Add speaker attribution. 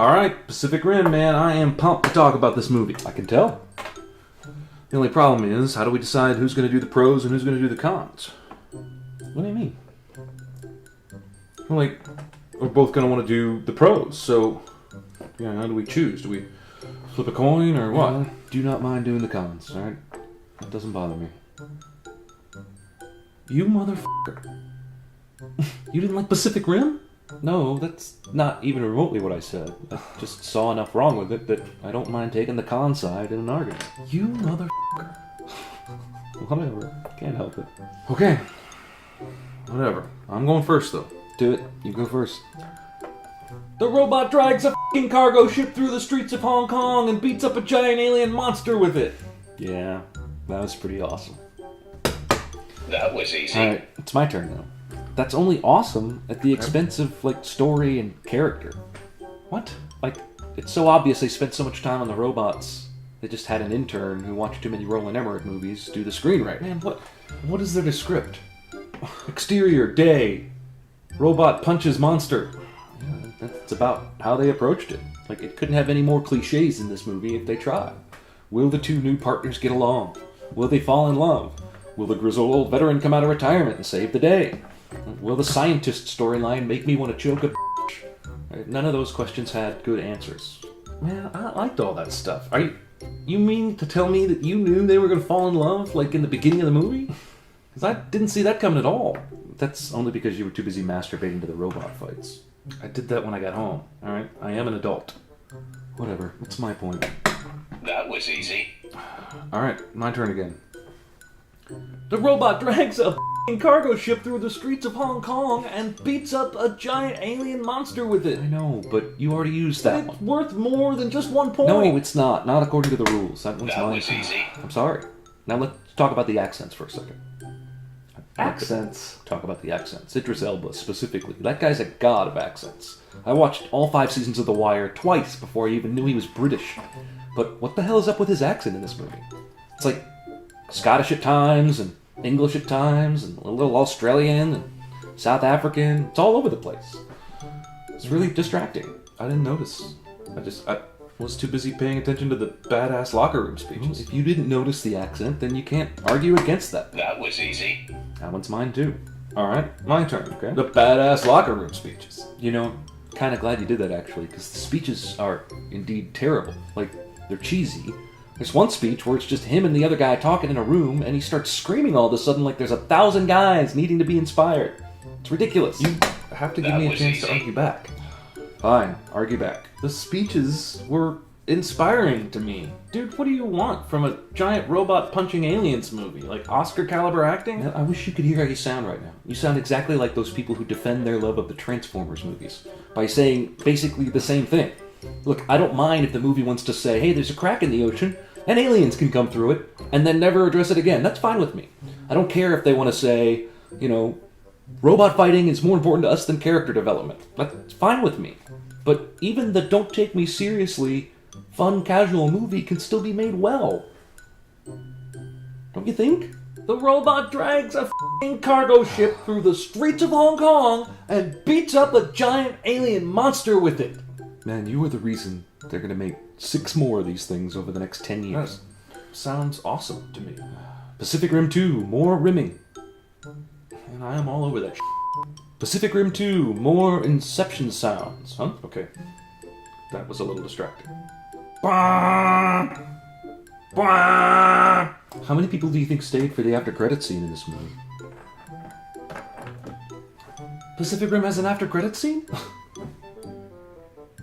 Speaker 1: Alright, Pacific Rim, man, I am pumped to talk about this movie. I can tell. The only problem is, how do we decide who's going to do the pros and who's going to do the cons? What do you mean? Well, like, we're both going to want to do the pros, so yeah, how do we choose? Do we flip a coin or what? I do not mind doing the cons, alright? That doesn't bother me. You motherfucker. You didn't like Pacific Rim?
Speaker 2: No, that's not even remotely what I said. I just saw enough wrong with it that I don't mind taking the con side in an argument.
Speaker 1: You motherfucker.
Speaker 2: Whatever. Can't help it.
Speaker 1: Okay. Whatever. I'm going first, though.
Speaker 2: Do it. You go first.
Speaker 1: The robot drags a f***ing cargo ship through the streets of Hong Kong and beats up a giant alien monster with it.
Speaker 2: Yeah, that was pretty awesome.
Speaker 3: That was easy.
Speaker 2: Alright, it's my turn now. That's only awesome at the expense of, like, story and character.
Speaker 1: What?
Speaker 2: Like, it's so obvious they spent so much time on the robots. They just had an intern who watched too many Roland Emmerich movies do the screenwriting.
Speaker 1: Man, what is there to script? Exterior, day. Robot punches monster.
Speaker 2: Yeah, that's about how they approached it. Like, it couldn't have any more cliches in this movie if they tried. Will the two new partners get along? Will they fall in love? Will the grizzled old veteran come out of retirement and save the day? Will the scientist storyline make me want to choke a bitch? None of those questions had good answers.
Speaker 1: Man, I liked all that stuff. You mean to tell me that you knew they were going to fall in love, like in the beginning of the movie? Because I didn't see that coming at all.
Speaker 2: That's only because you were too busy masturbating to the robot fights.
Speaker 1: I did that when I got home, alright? I am an adult.
Speaker 2: Whatever, what's my point?
Speaker 3: That was easy.
Speaker 1: Alright, my turn again. The robot drags a f***ing cargo ship through the streets of Hong Kong and beats up a giant alien monster with it.
Speaker 2: I know, but you already used that
Speaker 1: It's
Speaker 2: one.
Speaker 1: worth more than just 1 point.
Speaker 2: No, it's not. Not according to the rules. That one's
Speaker 3: That
Speaker 2: mine.
Speaker 3: was easy.
Speaker 2: I'm sorry. Now let's talk about the accents for a second.
Speaker 1: Accents?
Speaker 2: Talk about the accents. Idris Elba, specifically. That guy's a god of accents. I watched all 5 seasons of The Wire twice before I even knew he was British. But what the hell is up with his accent in this movie? It's like Scottish at times, and English at times, and a little Australian, and South African. It's all over the place. It's really distracting.
Speaker 1: I didn't notice. I was too busy paying attention to the badass locker room speeches.
Speaker 2: If you didn't notice the accent, then you can't argue against that.
Speaker 3: That was easy.
Speaker 2: That one's mine too.
Speaker 1: Alright, my turn.
Speaker 2: Okay.
Speaker 1: The badass locker room speeches.
Speaker 2: You know, kind of glad you did that actually, because the speeches are indeed terrible. Like, they're cheesy. There's one speech where it's just him and the other guy talking in a room, and he starts screaming all of a sudden like there's 1,000 guys needing to be inspired. It's ridiculous.
Speaker 1: You have to give
Speaker 3: That
Speaker 1: me a
Speaker 3: was
Speaker 1: chance to
Speaker 3: easy.
Speaker 1: argue back.
Speaker 2: Fine, argue back.
Speaker 1: The speeches were inspiring to me. Dude, what do you want from a giant robot punching aliens movie? Like Oscar caliber acting?
Speaker 2: Now, I wish you could hear how you sound right now. You sound exactly like those people who defend their love of the Transformers movies by saying basically the same thing. Look, I don't mind if the movie wants to say, hey, there's a crack in the ocean, and aliens can come through it, and then never address it again. That's fine with me. I don't care if they want to say, you know, robot fighting is more important to us than character development. That's fine with me. But even the don't take me seriously, fun, casual movie can still be made well. Don't you think?
Speaker 1: The robot drags a f***ing cargo ship through the streets of Hong Kong and beats up a giant alien monster with it.
Speaker 2: Man, you are the reason they're gonna make 6 more of these things over the next 10 years.
Speaker 1: Sounds awesome to me.
Speaker 2: Pacific Rim 2, more rimming.
Speaker 1: And I am all over that
Speaker 2: Pacific Rim 2, more Inception sounds. Huh?
Speaker 1: Okay. That was a little distracting. Bah! Bah!
Speaker 2: How many people do you think stayed for the after credit scene in this movie?
Speaker 1: Pacific Rim has an after credit scene?